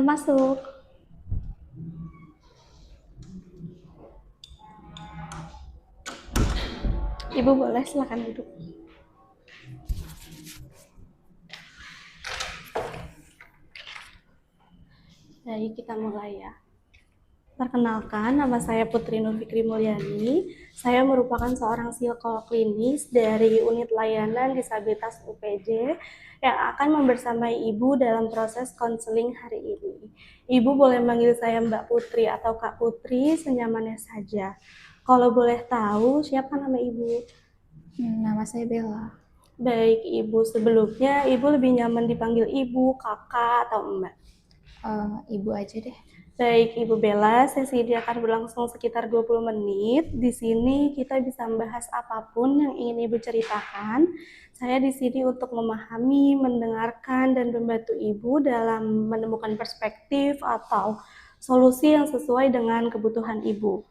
masuk. Ibu boleh silakan duduk. Jadi kita mulai ya. Perkenalkan, nama saya Putri Nur Fikri Mulyani. Saya merupakan seorang psikolog klinis dari unit layanan disabilitas UPJ yang akan membersamai Ibu dalam proses konseling hari ini. Ibu boleh manggil saya Mbak Putri atau Kak Putri, senyamannya saja. Kalau boleh tahu, siapa nama Ibu? Nama saya Bella. Baik, Ibu. Sebelumnya, Ibu lebih nyaman dipanggil Ibu, Kakak, atau Mbak? Ibu aja deh. Baik, Ibu Bella, sesi ini akan berlangsung sekitar 20 menit. Di sini kita bisa membahas apapun yang ingin Ibu ceritakan. Saya di sini untuk memahami, mendengarkan, dan membantu Ibu dalam menemukan perspektif atau solusi yang sesuai dengan kebutuhan Ibu.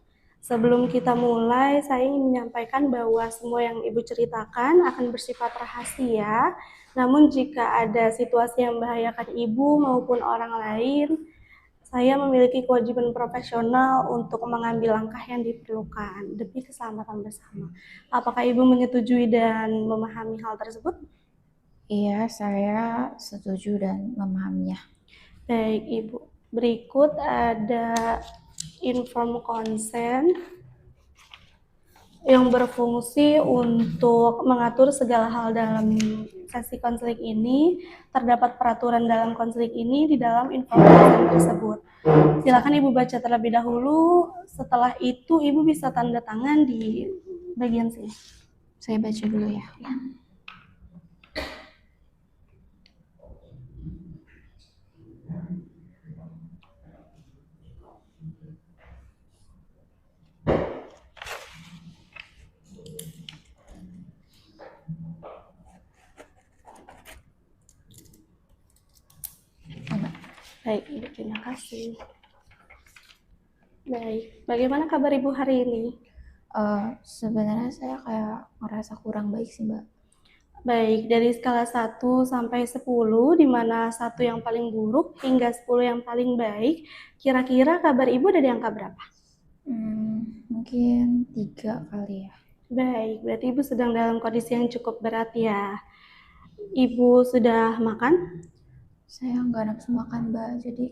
Sebelum kita mulai, saya ingin menyampaikan bahwa semua yang Ibu ceritakan akan bersifat rahasia. Namun jika ada situasi yang membahayakan Ibu maupun orang lain, saya memiliki kewajiban profesional untuk mengambil langkah yang diperlukan demi keselamatan bersama. Apakah Ibu menyetujui dan memahami hal tersebut? Iya, saya setuju dan memahaminya. Baik, Ibu. Berikut ada inform consent yang berfungsi untuk mengatur segala hal dalam sesi konseling ini. Terdapat peraturan dalam konseling ini di dalam informasi tersebut. Silakan Ibu baca terlebih dahulu. Setelah itu Ibu bisa tanda tangan di bagian sini. Saya baca dulu ya. Baik, Ibu, terima kasih. Baik, bagaimana kabar Ibu hari ini? Sebenarnya saya kayak ngerasa kurang baik sih, Mbak. Baik, dari skala 1 sampai 10, di mana 1 yang paling buruk hingga 10 yang paling baik, kira-kira kabar Ibu ada di angka berapa? Mungkin 3 kali ya. Baik, berarti Ibu sedang dalam kondisi yang cukup berat ya. Ibu sudah makan? Saya nggak nafsu makan, Mbak. Jadi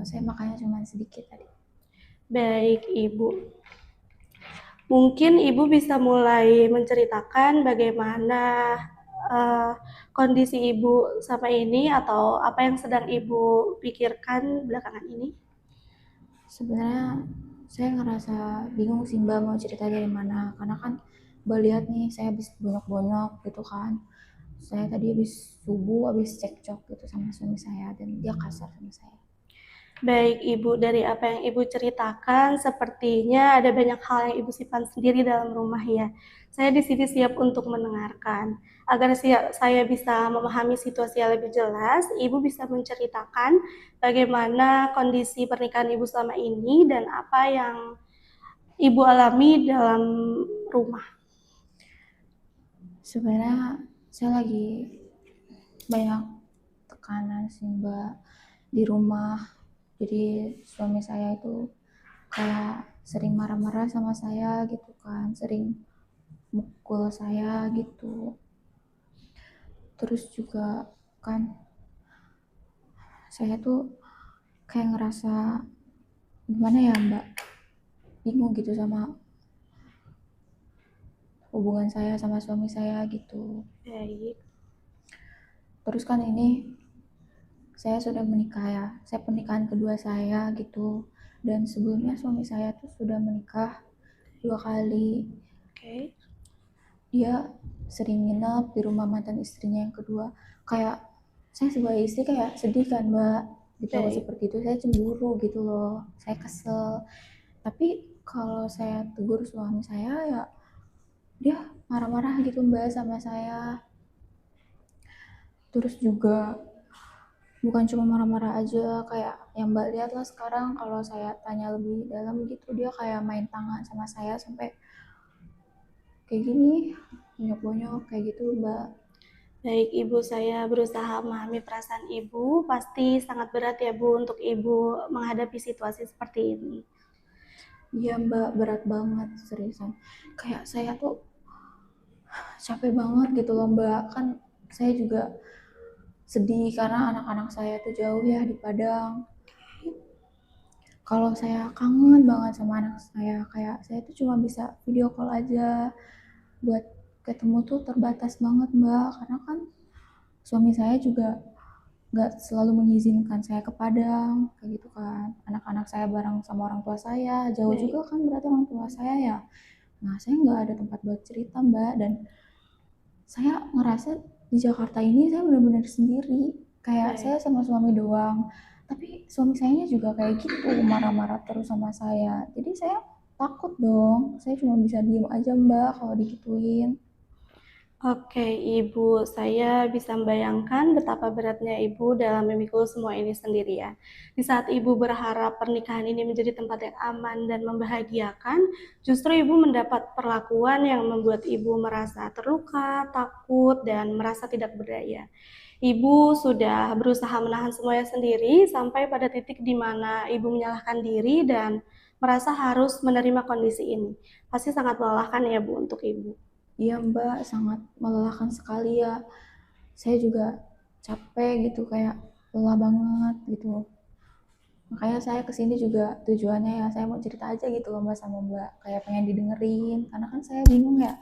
saya makannya cuma sedikit tadi. Baik, Ibu. Mungkin Ibu bisa mulai menceritakan bagaimana kondisi Ibu sama ini atau apa yang sedang Ibu pikirkan belakangan ini? Sebenarnya saya ngerasa bingung sih, Mbak, mau cerita dari mana. Karena kan Mbak lihat nih, saya habis bonyok-bonyok gitu kan. Saya tadi habis subuh, habis cekcok gitu sama suami saya dan dia kasar sama saya. Baik, Ibu, dari apa yang Ibu ceritakan, sepertinya ada banyak hal yang Ibu simpan sendiri dalam rumah ya. Saya di sini siap untuk mendengarkan. Agar saya bisa memahami situasi yang lebih jelas, Ibu bisa menceritakan bagaimana kondisi pernikahan Ibu selama ini dan apa yang Ibu alami dalam rumah. Sebenarnya saya lagi banyak tekanan sih, Mbak, di rumah. Jadi suami saya itu kayak sering marah-marah sama saya gitu kan, sering mukul saya gitu. Terus juga kan saya tuh kayak ngerasa gimana ya, Mbak, bingung gitu sama hubungan saya sama suami saya gitu. Baik. Terus kan ini saya sudah menikah ya, saya pernikahan kedua saya gitu, dan sebelumnya suami saya tuh sudah menikah 2 kali. Oke. Dia sering nginep di rumah mantan istrinya yang kedua. Kayak saya sebagai istri kayak sedih kan, Mbak, ditahu Baik. seperti itu. Saya cemburu gitu loh, saya kesel. Tapi kalau saya tegur suami saya ya dia marah-marah gitu, Mbak, sama saya. Terus juga bukan cuma marah-marah aja, kayak yang Mbak lihat lah sekarang kalau saya tanya lebih dalam gitu, dia kayak main tangan sama saya sampai kayak gini, bonyok-bonyok kayak gitu, Mbak. Baik Ibu, saya berusaha memahami perasaan Ibu. Pasti sangat berat ya Bu untuk Ibu menghadapi situasi seperti ini. Iya Mbak, berat banget seriusan. Kayak saya tuh capek banget gitu loh Mbak. Kan saya juga sedih karena anak-anak saya tuh jauh ya di Padang. Kalau saya kangen banget sama anak saya, kayak saya tuh cuma bisa video call aja. Buat ketemu tuh terbatas banget Mbak, karena kan suami saya juga nggak selalu mengizinkan saya ke Padang, kayak gitu kan. Anak-anak saya bareng sama orang tua saya, jauh juga Baik, kan berarti orang tua saya ya. Nah, saya nggak ada tempat buat cerita Mbak, dan saya ngerasa di Jakarta ini saya benar-benar sendiri. Kayak saya baik. sama suami doang, tapi suami saya juga kayak gitu, marah-marah terus sama saya. Jadi saya takut dong, saya cuma bisa diem aja Mbak kalau digituin. Oke, Ibu, saya bisa membayangkan betapa beratnya Ibu dalam memikul semua ini sendiri ya. Di saat Ibu berharap pernikahan ini menjadi tempat yang aman dan membahagiakan, justru Ibu mendapat perlakuan yang membuat Ibu merasa terluka, takut, dan merasa tidak berdaya. Ibu sudah berusaha menahan semuanya sendiri sampai pada titik di mana Ibu menyalahkan diri dan merasa harus menerima kondisi ini. Pasti sangat melelahkan ya Bu untuk Ibu. Iya Mbak, sangat melelahkan sekali ya. Saya juga capek gitu, kayak lelah banget gitu. Makanya saya kesini juga tujuannya ya saya mau cerita aja gitu loh Mbak sama Mbak. Kayak pengen didengerin, karena kan saya bingung ya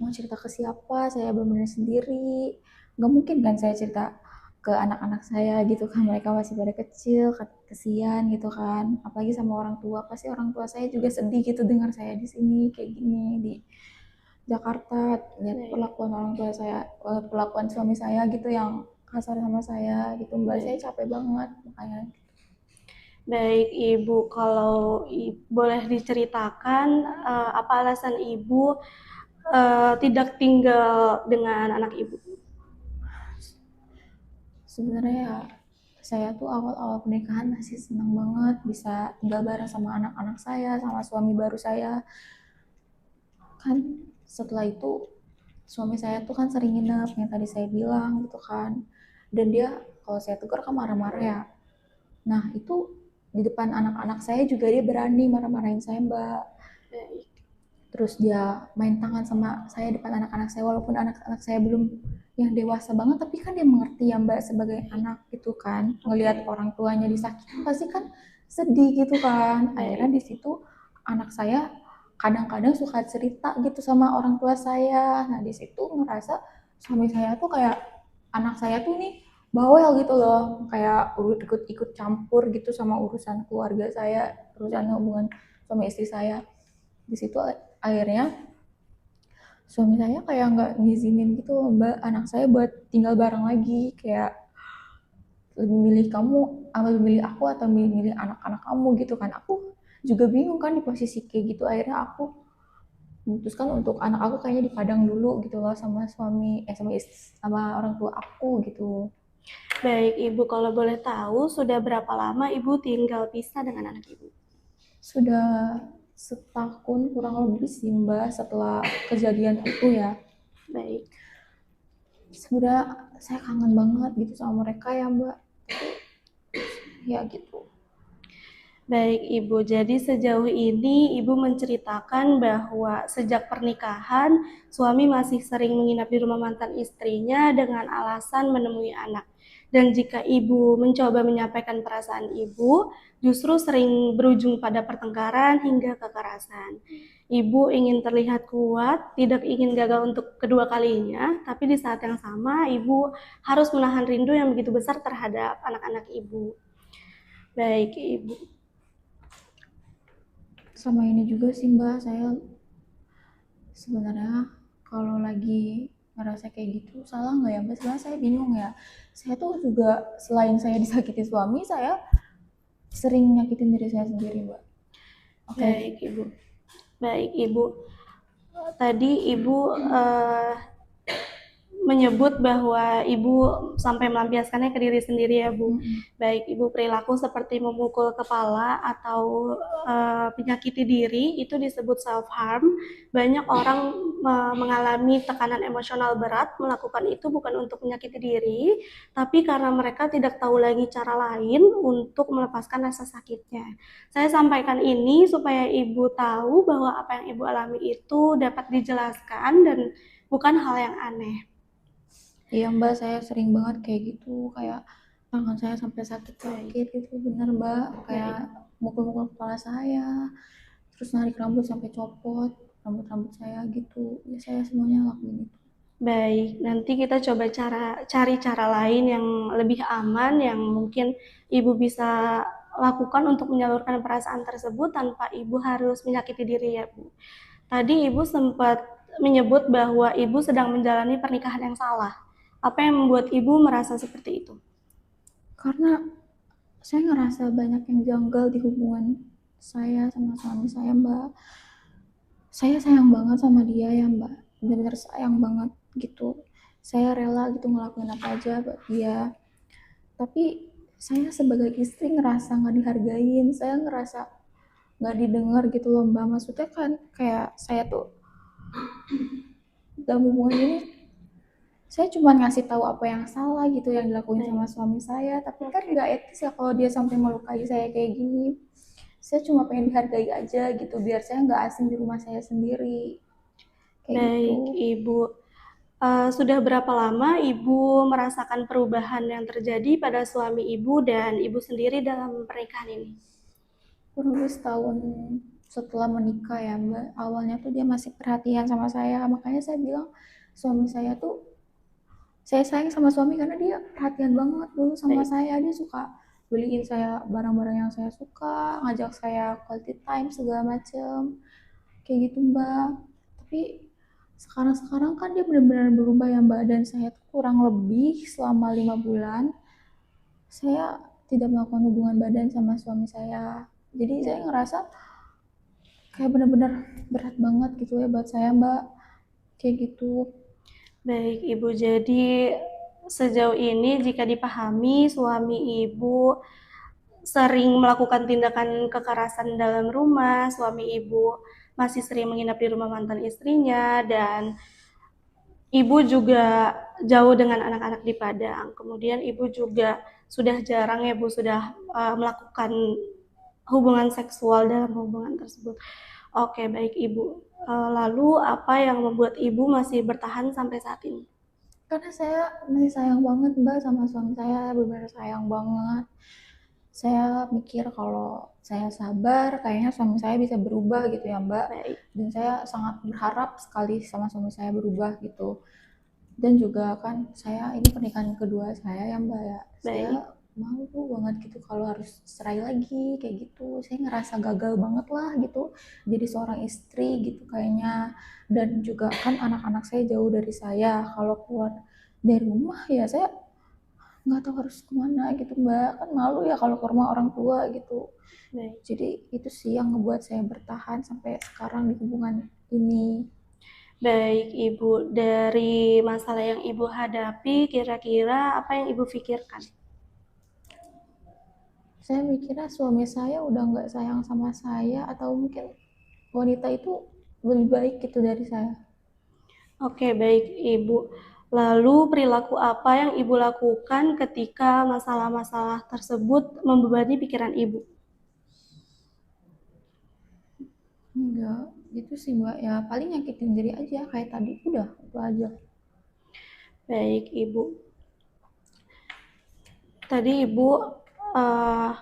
mau cerita ke siapa, saya benar-benar sendiri. Gak mungkin kan saya cerita ke anak-anak saya gitu kan, mereka masih pada kecil, kesian gitu kan. Apalagi sama orang tua, pasti orang tua saya juga sedih gitu dengar saya di sini kayak gini di Jakarta, lihat Baik, perlakuan orang tua saya, perlakuan suami saya gitu yang kasar sama saya gitu Mbak. Saya baik. capek banget makanya. Baik, Ibu, kalau boleh diceritakan apa alasan Ibu tidak tinggal dengan anak Ibu? Sebenarnya ya saya tuh awal-awal pernikahan masih senang banget bisa tinggal bareng sama anak-anak saya, sama suami baru saya. Kan setelah itu suami saya tuh kan sering nginep yang tadi saya bilang gitu kan. Dan dia kalau saya tegur kan marah-marah ya. Nah itu di depan anak-anak saya juga dia berani marah-marahin saya Mbak. Baik, Terus dia main tangan sama saya depan anak-anak saya, walaupun anak-anak saya belum yang dewasa banget, tapi kan dia mengerti ya Mbak sebagai anak gitu kan, ngelihat oke, orang tuanya disakiti pasti kan sedih gitu kan. Akhirnya baik, di situ anak saya kadang-kadang suka cerita gitu sama orang tua saya. Nah di situ ngerasa suami saya tuh kayak anak saya tuh nih bawel gitu loh, kayak ikut-ikut campur gitu sama urusan keluarga saya, urusan hubungan sama istri saya. Di situ akhirnya suami saya kayak nggak ngizinin gitu loh Mbak anak saya buat tinggal bareng lagi, kayak lebih milih kamu, lebih milih aku atau milih anak-anak kamu gitu kan. Aku juga bingung kan di posisi kayak gitu. Akhirnya aku memutuskan untuk anak aku kayaknya di Padang dulu gitu loh sama suami, sama orang tua aku gitu. baik, Ibu. Kalau boleh tahu, sudah berapa lama Ibu tinggal pisah dengan anak Ibu? Sudah setahun kurang lebih sih Mbak setelah kejadian itu ya. Baik, Sebenarnya saya kangen banget gitu sama mereka ya Mbak, ya gitu. baik, Ibu. Jadi sejauh ini Ibu menceritakan bahwa sejak pernikahan suami masih sering menginap di rumah mantan istrinya dengan alasan menemui anak. Dan jika Ibu mencoba menyampaikan perasaan Ibu, justru sering berujung pada pertengkaran hingga kekerasan. Ibu ingin terlihat kuat, tidak ingin gagal untuk kedua kalinya, tapi di saat yang sama Ibu harus menahan rindu yang begitu besar terhadap anak-anak Ibu. Baik, Ibu. Sama ini juga sih Mbak, saya sebenarnya kalau lagi ngerasa kayak gitu salah nggak ya Mbak? Sebenarnya saya bingung ya. Saya tuh juga selain saya disakiti suami, saya sering nyakitin diri saya sendiri Mbak. Oke. Baik, Ibu. Baik, Ibu. Tadi Ibu menyebut bahwa Ibu sampai melampiaskannya ke diri sendiri ya, Bu. Baik Ibu, perilaku seperti memukul kepala atau menyakiti diri itu disebut self harm. Banyak orang mengalami tekanan emosional berat, melakukan itu bukan untuk menyakiti diri, tapi karena mereka tidak tahu lagi cara lain untuk melepaskan rasa sakitnya. Saya sampaikan ini supaya Ibu tahu bahwa apa yang Ibu alami itu dapat dijelaskan dan bukan hal yang aneh. Iya Mbak, saya sering banget kayak gitu, kayak tangan saya sampai sakit-sakit gitu, bener Mbak, kayak mukul-mukul kepala saya, terus narik rambut sampai copot rambut-rambut saya gitu, ya saya semuanya lakuin itu. Baik, nanti kita coba cari cara lain yang lebih aman yang mungkin Ibu bisa lakukan untuk menyalurkan perasaan tersebut tanpa Ibu harus menyakiti diri ya, Bu. Tadi Ibu sempat menyebut bahwa Ibu sedang menjalani pernikahan yang salah. Apa yang membuat Ibu merasa seperti itu? Karena saya ngerasa banyak yang janggal di hubungan saya sama suami saya Mbak. Saya sayang banget sama dia ya Mbak, bener-bener sayang banget gitu. Saya rela gitu ngelakuin apa aja buat dia. Tapi saya sebagai istri ngerasa nggak dihargain, saya ngerasa nggak didengar gitu loh Mbak. Maksudnya kan kayak saya tuh dalam hubungan ini saya cuma ngasih tahu apa yang salah gitu yang dilakuin sama suami saya, tapi kan nggak etis ya kalau dia sampai melukai saya kayak gini. Saya cuma pengen dihargai aja gitu biar saya nggak asing di rumah saya sendiri kayak Baik, gitu. Ibu. Sudah berapa lama Ibu merasakan perubahan yang terjadi pada suami Ibu dan Ibu sendiri dalam pernikahan ini? Kurang lebih setahun setelah menikah ya Mbak, awalnya tuh dia masih perhatian sama saya, makanya saya bilang suami saya tuh, saya sayang sama suami karena dia perhatian banget dulu sama Baik. saya. Dia suka beliin saya barang-barang yang saya suka, ngajak saya quality time segala macem kayak gitu Mbak. Tapi sekarang-sekarang kan dia benar-benar berubah ya Mbak, dan saya tuh kurang lebih selama 5 bulan saya tidak melakukan hubungan badan sama suami saya. Jadi saya ngerasa kayak bener-bener berat banget gitu ya buat saya Mbak, kayak gitu. Baik, Ibu. Jadi sejauh ini jika dipahami suami Ibu sering melakukan tindakan kekerasan dalam rumah, suami Ibu masih sering menginap di rumah mantan istrinya, dan Ibu juga jauh dengan anak-anak di Padang. Kemudian Ibu juga sudah jarang ya Bu, sudah melakukan hubungan seksual dalam hubungan tersebut. Oke, baik Ibu. Lalu apa yang membuat Ibu masih bertahan sampai saat ini? Karena saya masih sayang banget Mbak sama suami saya, benar-benar sayang banget. Saya mikir kalau saya sabar, kayaknya suami saya bisa berubah gitu ya Mbak. Baik. Dan saya sangat berharap sekali sama suami saya berubah gitu. Dan juga kan saya ini pernikahan kedua saya ya Mbak ya. Saya Baik. malu banget gitu kalau harus cerai lagi kayak gitu. Saya ngerasa gagal banget lah gitu jadi seorang istri gitu kayaknya. Dan juga kan anak-anak saya jauh dari saya. Kalau keluar dari rumah ya saya nggak tahu harus kemana gitu Mbak. Kan malu ya kalau ke rumah orang tua gitu. Baik. Jadi itu sih yang ngebuat saya bertahan sampai sekarang di hubungan ini. Baik, Ibu. Dari masalah yang Ibu hadapi, kira-kira apa yang Ibu pikirkan? Saya mikirnya suami saya udah nggak sayang sama saya, atau mungkin wanita itu lebih baik gitu dari saya. Oke, baik, Ibu. Lalu perilaku apa yang Ibu lakukan ketika masalah-masalah tersebut membebani pikiran Ibu? Enggak, gitu sih Mbak. Ya paling nyakitin diri aja kayak tadi, udah itu aja. Baik, Ibu. Tadi Ibu uh,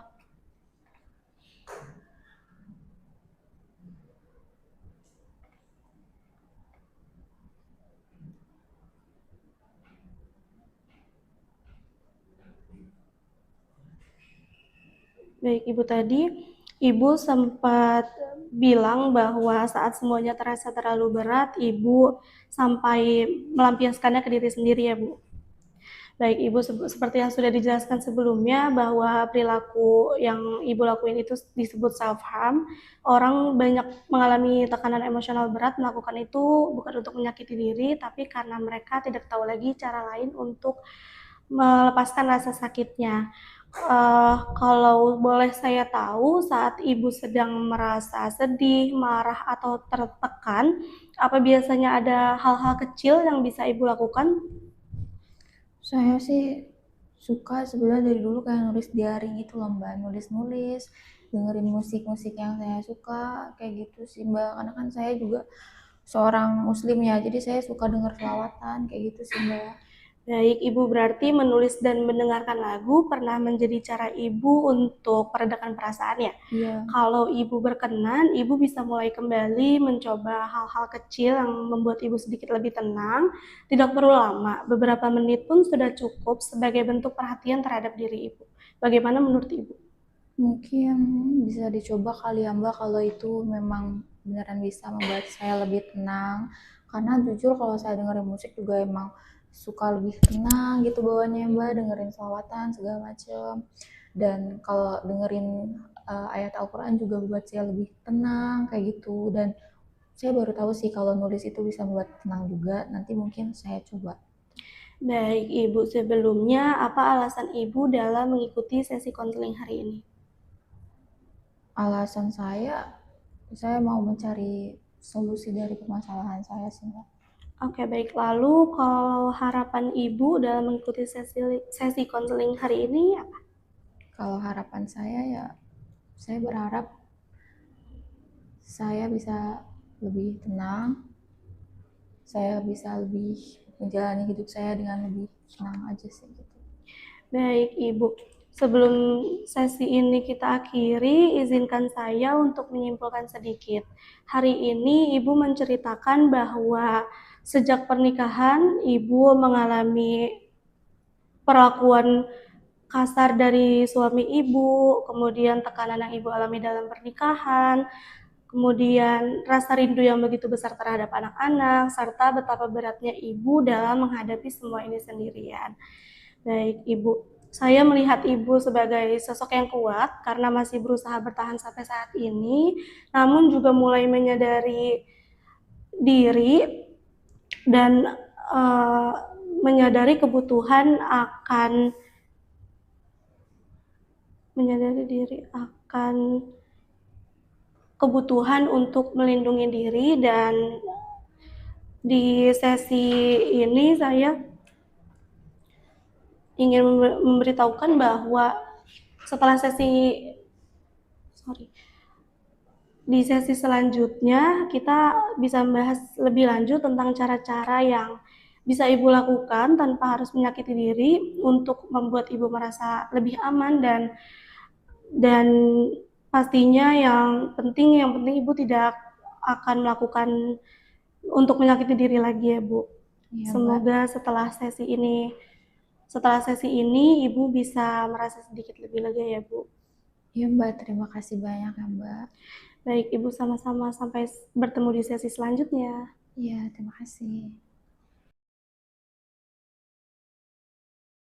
Baik, Ibu, tadi Ibu sempat bilang bahwa saat semuanya terasa terlalu berat, Ibu sampai melampiaskannya ke diri sendiri ya, Bu. Baik, Ibu, seperti yang sudah dijelaskan sebelumnya bahwa perilaku yang Ibu lakuin itu disebut self harm. Orang banyak mengalami tekanan emosional berat melakukan itu bukan untuk menyakiti diri, tapi karena mereka tidak tahu lagi cara lain untuk melepaskan rasa sakitnya. Kalau boleh saya tahu, saat Ibu sedang merasa sedih, marah, atau tertekan, apa biasanya ada hal-hal kecil yang bisa Ibu lakukan? Saya sih suka sebenarnya dari dulu kayak nulis diary gitu loh Mbak, nulis-nulis, dengerin musik-musik yang saya suka, kayak gitu sih Mbak. Karena kan saya juga seorang muslim ya, jadi saya suka denger selawatan, kayak gitu sih Mbak. Baik, Ibu, berarti menulis dan mendengarkan lagu pernah menjadi cara Ibu untuk meredakan perasaan ya? Iya, Kalau Ibu berkenan, Ibu bisa mulai kembali mencoba hal-hal kecil yang membuat Ibu sedikit lebih tenang. Tidak perlu lama, beberapa menit pun sudah cukup sebagai bentuk perhatian terhadap diri Ibu. Bagaimana menurut Ibu? mungkin bisa dicoba kali ya Mbak kalau itu memang beneran bisa membuat saya lebih tenang. Karena jujur kalau saya dengerin musik juga emang suka lebih tenang gitu bawaannya Mbak, dengerin selawatan segala macem. Dan kalau dengerin ayat Al-Quran juga buat saya lebih tenang kayak gitu. Dan saya baru tahu sih kalau nulis itu bisa membuat tenang juga. Nanti mungkin saya coba. Baik, Ibu, sebelumnya apa alasan Ibu dalam mengikuti sesi konseling hari ini? Alasan saya mau mencari solusi dari permasalahan saya sih Mbak. Oke, baik. Lalu kalau harapan Ibu dalam mengikuti sesi konseling hari ini apa? Kalau harapan saya ya, saya berharap saya bisa lebih tenang, saya bisa lebih menjalani hidup saya dengan lebih tenang aja sih gitu. Baik, Ibu. Sebelum sesi ini kita akhiri, izinkan saya untuk menyimpulkan sedikit. Hari ini Ibu menceritakan bahwa sejak pernikahan Ibu mengalami perlakuan kasar dari suami Ibu, kemudian tekanan yang Ibu alami dalam pernikahan, kemudian rasa rindu yang begitu besar terhadap anak-anak, serta betapa beratnya Ibu dalam menghadapi semua ini sendirian. Baik, Ibu. Saya melihat Ibu sebagai sosok yang kuat karena masih berusaha bertahan sampai saat ini, namun juga mulai menyadari diri dan menyadari kebutuhan akan menyadari diri akan kebutuhan untuk melindungi diri. Dan di sesi ini saya ingin memberitahukan bahwa setelah di sesi selanjutnya kita bisa membahas lebih lanjut tentang cara-cara yang bisa Ibu lakukan tanpa harus menyakiti diri untuk membuat Ibu merasa lebih aman. Dan pastinya yang penting Ibu tidak akan melakukan untuk menyakiti diri lagi ya, Bu. Iya Mbak. Semoga setelah sesi ini Ibu bisa merasa sedikit lebih lega ya, Bu. Iya Mbak, terima kasih banyak ya Mbak. Baik, Ibu, sama-sama, sampai bertemu di sesi selanjutnya. Iya, terima kasih.